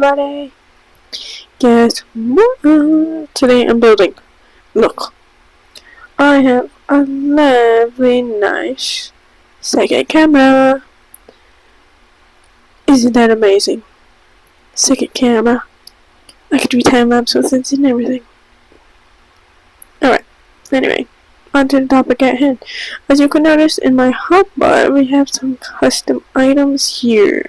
everybody! Guess what? Today I'm building. Look, I have a lovely, nice second camera. Isn't that amazing? Second camera. I could do time lapse with it and everything. Alright, anyway, on to the topic at hand. As you can notice in my hotbar, we have some custom items here.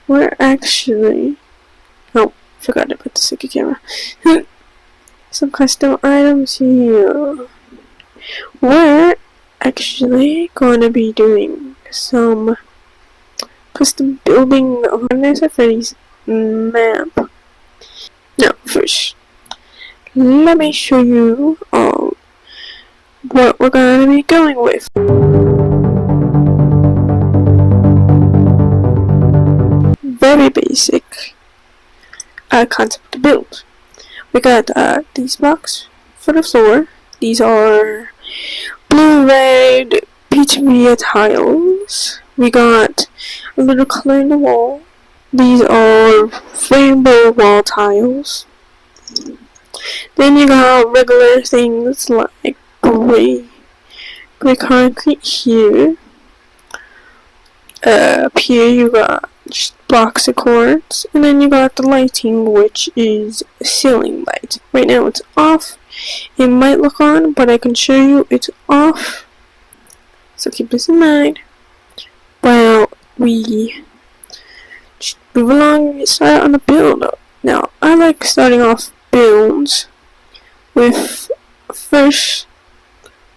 We're actually... Oh, forgot to put the second camera. Some custom items here. We're actually going to be doing some custom building of Freddy's map. Now, first, let me show you what we're going to be going with. Very basic concept to build. We got these blocks for the floor. These are blue, red, pizzeria tiles. We got a little color in the wall. These are rainbow wall tiles. Then you got regular things like gray concrete here. Up here you got blocks of quartz, and then you got the lighting, which is ceiling light. Right now it's off. It might look on, but I can show you it's off. So keep this in mind. While we just move along and start on the build. Now, I like starting off builds with first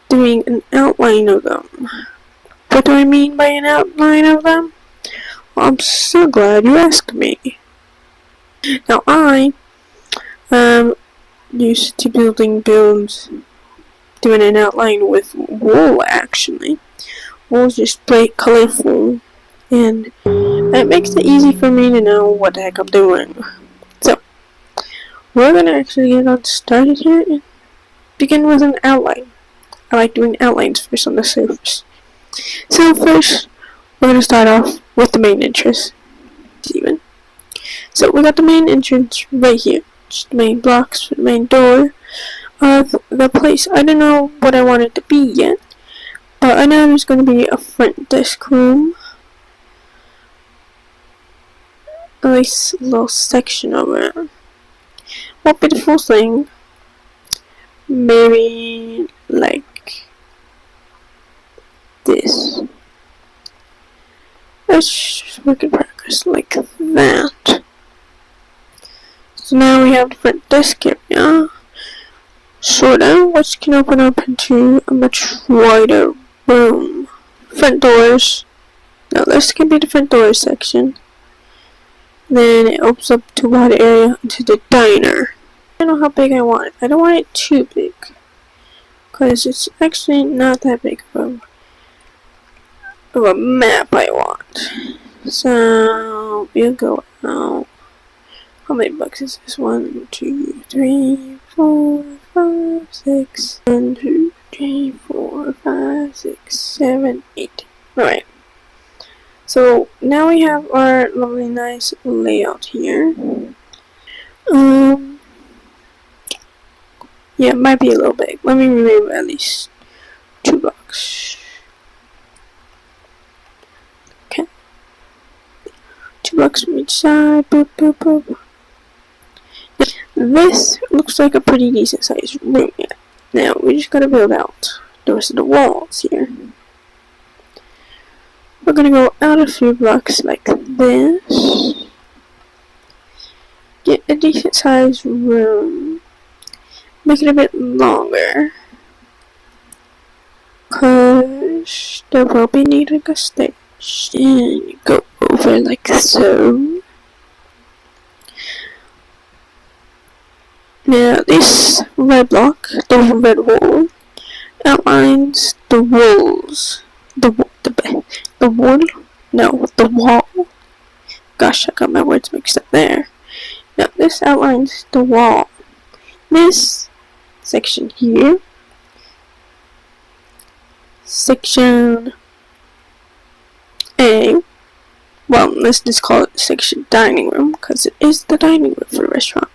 doing an outline of them. What do I mean by an outline of them? Well, I'm so glad you asked me. Now, I am used to building builds, doing an outline with wool actually. Wool's just bright, colorful, and it makes it easy for me to know what the heck I'm doing. So, we're gonna actually get on started here and begin with an outline. I like doing outlines first on the surface. So first, we're gonna start off with the main entrance. So we got the main entrance right here. Just the main blocks, the main door of the place. I don't know what I want it to be yet, but I know there's gonna be a front desk room. A nice little section of it. Won't be the full thing. Maybe like this. Let's just work in progress like that. So now we have the front desk area, sorta, which can open up into a much wider room. Front doors. Now this can be the front doors section. Then it opens up to a wide area into the diner. I don't know how big I want it. I don't want it too big, because it's actually not that big of a map I want. So we'll go out. How many blocks is this? 1, 2, 3, 4, 5, 6. 1, 2, 3, 4, 5, 6, 7, 8. Alright. So now we have our lovely nice layout here. Yeah, it might be a little big. Let me remove at least 2 blocks. Okay. 2 blocks from each side. Boop, boop, boop. This looks like a pretty decent sized room yet. Now we just gotta build out the rest of the walls here. We're gonna go out a few blocks like this. Get a decent sized room. Make it a bit longer, cause there will be needing a stage. And you go over like so. Now this red block, the red wall, outlines the walls. The wall. Gosh, I got my words mixed up there. Now this outlines the wall. This section here, section A, well, let's just call it section dining room, because because it is the dining room for the restaurant.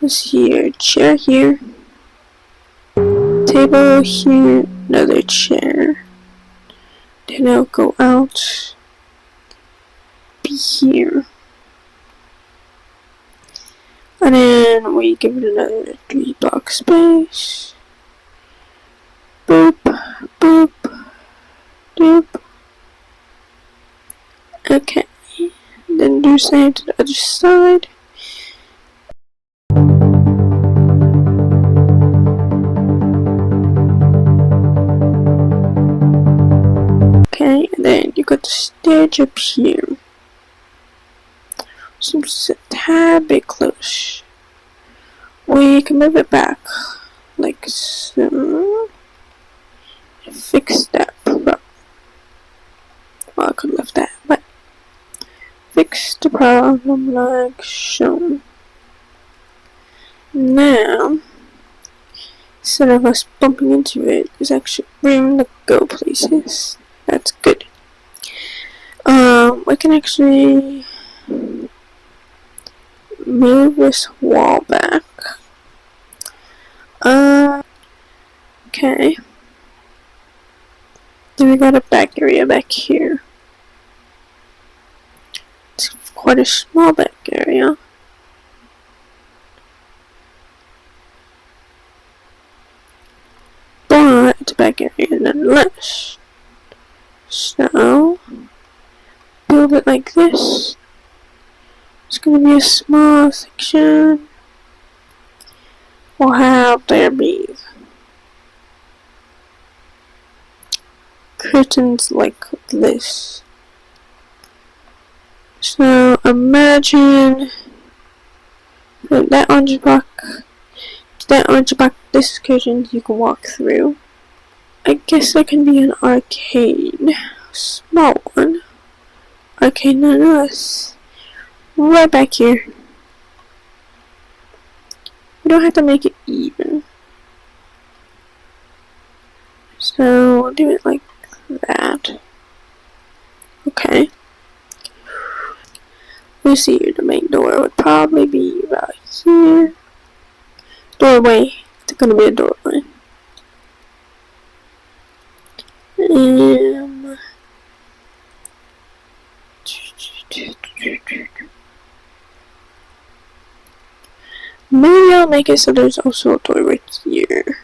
Let's see here, chair here, table here, another chair. Then I'll go out, be here. And then we give it another 3 block space. Boop, boop, doop. Okay, then do the same to the other side. Okay, and then you got the stage up here. Seems a tad bit close. We can move it back, like so. Fix that problem. Well, I could have left that, but fix the problem like so. Now, instead of us bumping into it, there's actually room to go places. That's good. We can actually move this wall back. Okay. Then we got a back area back here. It's quite a small back area. But it's a back area nonetheless. So, build it like this. It's gonna be a small section. We'll have there be curtains like this. So imagine that orange block, this is curtains you can walk through. I guess that can be an arcade. Small one. Arcade nonetheless. Right back here. We don't have to make it even. So we'll do it like that. Okay. We'll see here. The main door would probably be about here. Doorway. It's gonna be a doorway. Maybe I'll make it so there's also a door right here.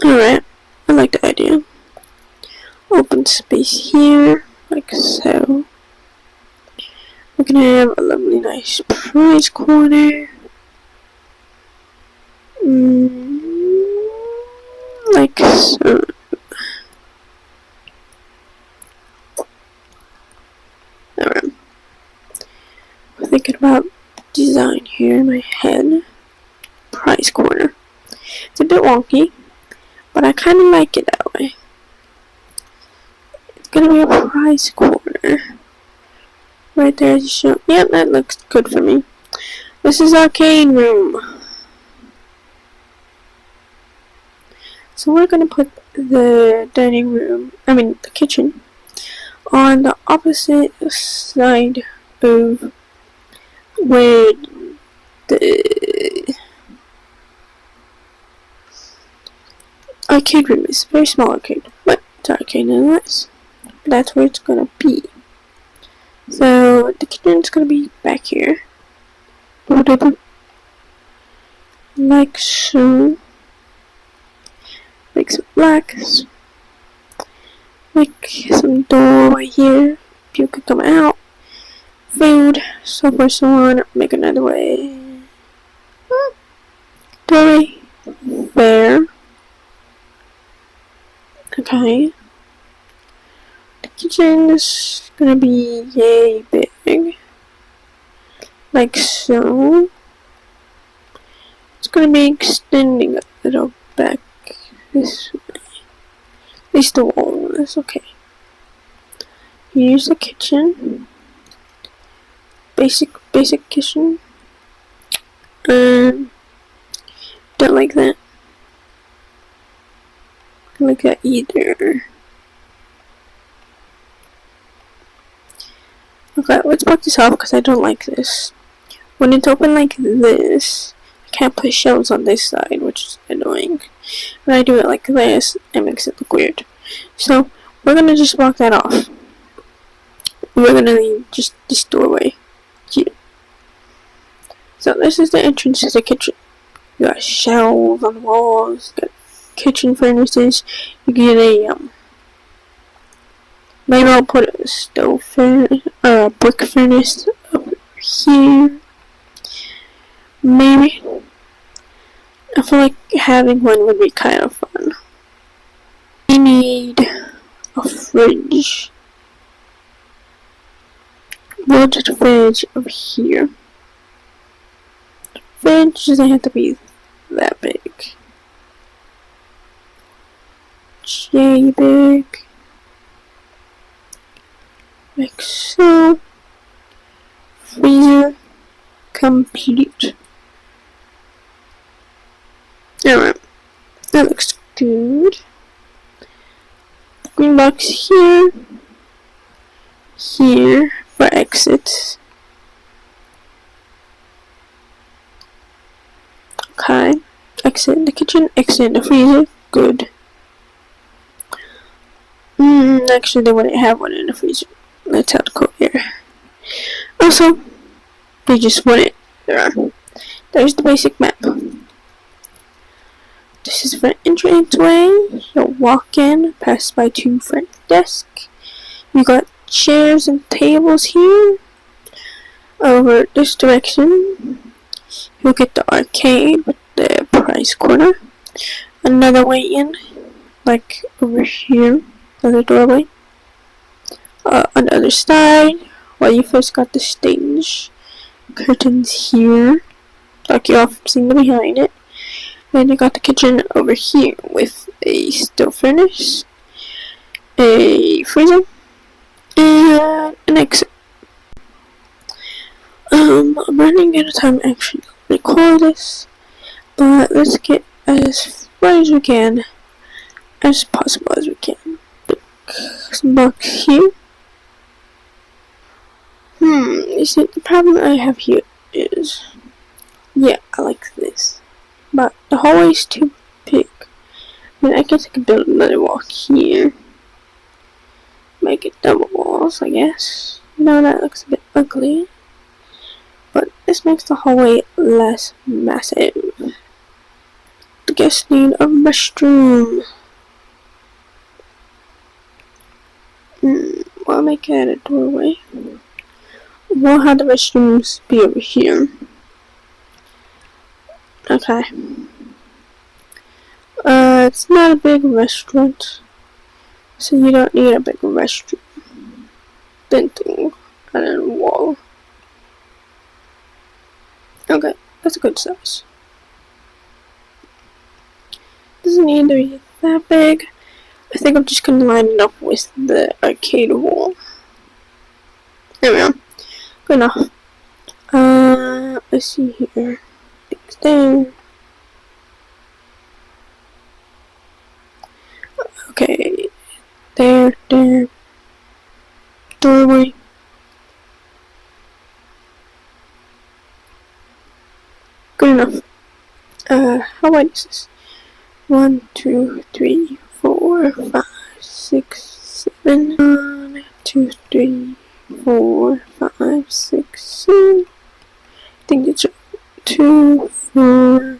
Alright, I like the idea. Open space here, like so. We can have a lovely nice prize corner. Like so. Alright. I'm thinking about design here in my head. Prize corner. It's a bit wonky, but I kind of like it that way. It's gonna be a prize corner. Right there as you show. Yep, that looks good for me. This is arcade room. So we're gonna put the dining room, the kitchen, on the opposite side of where the arcade room is. Very small arcade, but it's arcade nonetheless. That's where it's gonna be. So the kitchen's gonna be back here. Like so. Make some blacks. Make some door right here. People can come out. Food, so forth, so on. Make another way. Doorway. There. Okay. The kitchen is gonna be yay big. Like so. It's gonna be extending a little back this way. At least the wall is okay. Here's the kitchen. Basic kitchen. Don't like that. Don't like that either. Okay, let's block this off because I don't like this. When it's open like this, I can't put shelves on this side, which is annoying. When I do it like this, it makes it look weird. So, we're gonna just block that off. We're gonna leave just this doorway here. So, this is the entrance to the kitchen. You got shelves on the walls, you got kitchen furnaces, you get a, maybe I'll put a stove furnace, brick furnace up here. Maybe. I feel like having one would be kind of fun. We need a fridge. We'll just fridge over here. Fridge doesn't have to be that big. J big. Like so. Freezer complete. Alright, that looks good. Green box here. Here for exits. Okay, exit in the kitchen, exit in the freezer. Good. Actually, they wouldn't have one in the freezer. Let's have to go here. Also, they just wouldn't. There's the basic map. This is for entranceway. You'll walk in, pass by 2 front desks. You got chairs and tables here. Over this direction, you'll get the arcade with the prize corner. Another way in, like over here, another doorway. On the other side, well, you first got the stage. Curtains here, block you off from seeing behind it. Then you got the kitchen over here with a stove furnace, a freezer, and an exit. I'm running out of time actually to record this, but let's get as far as we can, as possible as we can. Some box here. You see, the problem I have here is, yeah, I like this, but the hallway's too big. I mean, I guess I could build another wall here. Make it double walls, I guess. No, that looks a bit ugly. But this makes the hallway less massive. The guests need a restroom. I'll make it a doorway. We'll have the restrooms be over here. Okay. It's not a big restaurant, so you don't need a big restroom. Venting and a wall. Okay, that's a good size. Doesn't need to be that big. I think I'm just gonna line it up with the arcade wall. There we go. Good enough. Let's see here. Things there. Okay. There. Doorway. Good enough. How wide is this? 1, 2, 3, 4, 5, 6, 7. 1, 2, 3, 4, 5, 6, 7. I think it's 2, 4.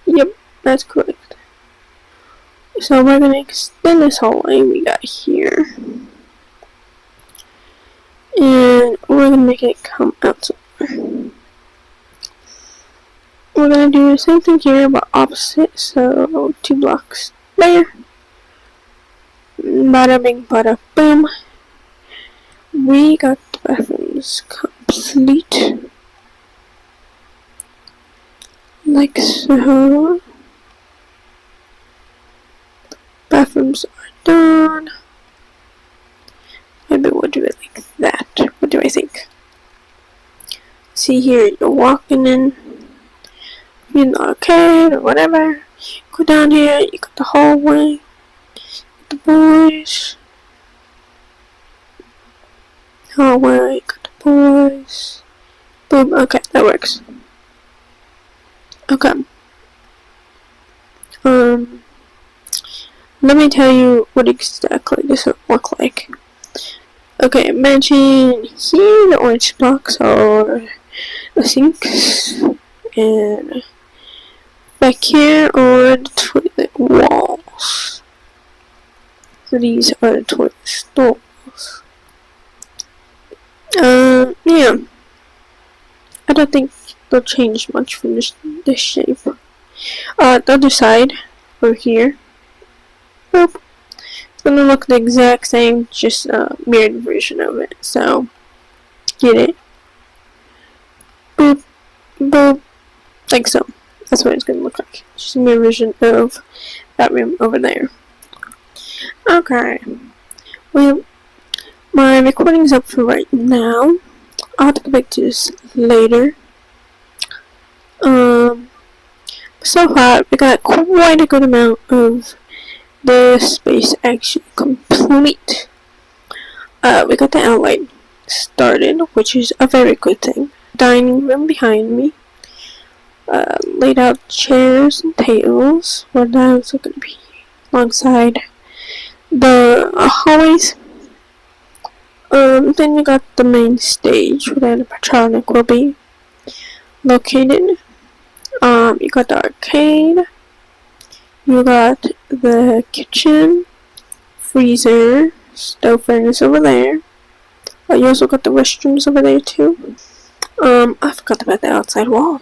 Yep, that's correct. So we're gonna extend this hallway we got here, and we're gonna make it come out somewhere. We're gonna do the same thing here, but opposite. So 2 blocks there. Bada bing, bada boom. We got the bathrooms complete. Like so. Bathrooms are done. Maybe we'll do it like that. What do I think? See here, you're walking in the arcade or whatever. Go down here, you got the hallway, the boys. hallway, got the boys. Boom, okay, that works. Okay. Let me tell you what exactly this would look like. Okay, imagine here the orange blocks are the sinks, and back here are the toilet walls. So these are the toilet stalls. Yeah. I don't think they'll change much from this shape. The other side, over here. Boop. It's gonna look the exact same, just a mirrored version of it. So, get it? Boop. Boop. Like so. That's what it's gonna look like. Just a mirror version of that room over there. Okay. Well, my recording's up for right now. I'll have to go back to this later. So far, we got quite a good amount of the space actually complete. We got the outline started, which is a very good thing. Dining room behind me. Laid out chairs and tables. What else are going to be alongside the hallways. Then you got the main stage where the animatronic will be located. You got the arcade. You got the kitchen, freezer, stove furnace over there. You also got the restrooms over there too. I forgot about the outside wall.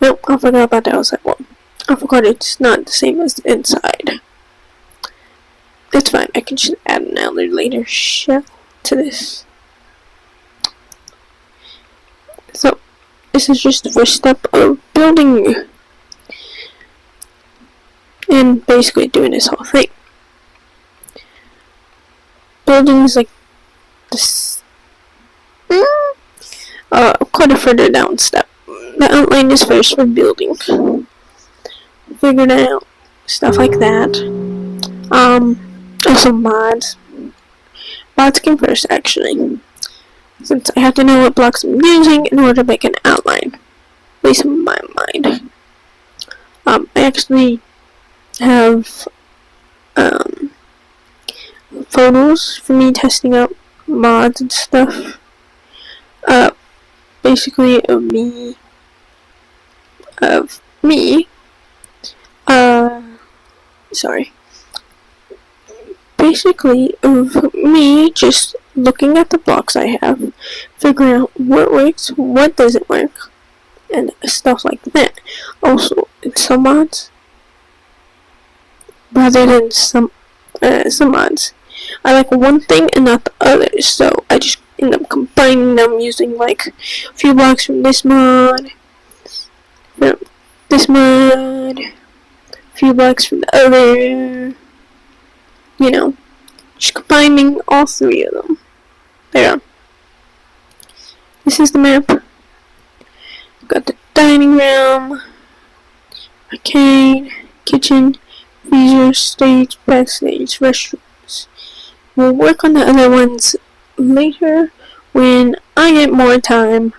Nope, I forgot about the outside wall. I forgot it's not the same as the inside. It's fine, I can just add an later shell to this. So, this is just the first step of building and basically doing this whole thing. Building is like this, quite a further down step. The outline is first for building. Figure it out, stuff like that. Also mods. Mods came first, actually, since I have to know what blocks I'm using in order to make an outline. At least in my mind. I actually have photos for me testing out mods and stuff. Basically of me. Sorry. Basically of me just looking at the blocks I have, figuring out what works, what doesn't work, and stuff like that. Also, in some mods, rather than some mods, I like one thing and not the other, so I just end up combining them using like a few blocks from this mod, a few blocks from the other, you know, just combining all three of them. There. This is the map. Got the dining room, arcade, kitchen, freezer, stage, backstage, restrooms. We'll work on the other ones later when I get more time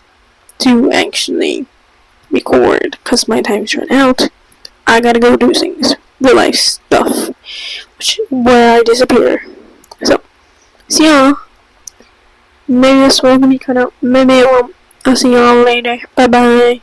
to actually record, because my time's run out. I gotta go do things, real life stuff, where I disappear. So, see y'all. Maybe this will be cut out, maybe it won't. I'll see y'all later. Bye bye.